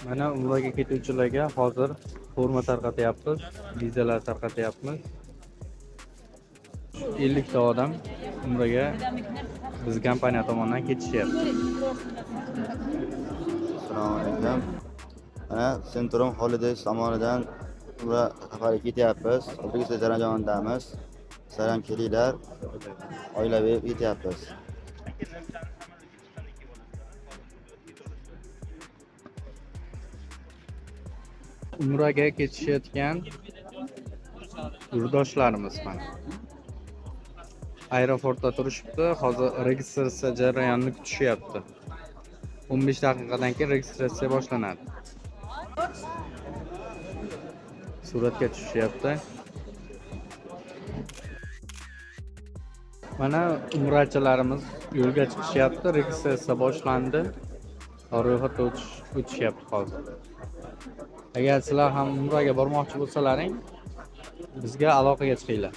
Mana umraga ketuvchilarga hozir forma tarqatyapmiz, vizalar tarqatyapmiz. 50 ta odam umraga biz kompaniya tomonidan ketishyapti. Assalomu alaykum. Mana Centrum Holidays tomonidan umra safariga ketyapmiz. O'zbekiston jarayonidamiz. Sizlar ham kelinglar. Oilaviy ketyapmiz. Umraga ketishayotgan yurtdoshlarimiz mana. Aeroportda turishibdi, hozir registratsiya jarayonini kutishyapti. 15 daqiqadan keyin registratsiya boshlanadi. Suratga tushishyapti. Mana umrachilarimiz yo'lga chiqishyapti, registratsiya boshlandi. Ro'yxatga o'tishyapti hozir. Agar sizlar ham umraga bormoqchi bo'lsalaring, bizga aloqaga chiqinglar.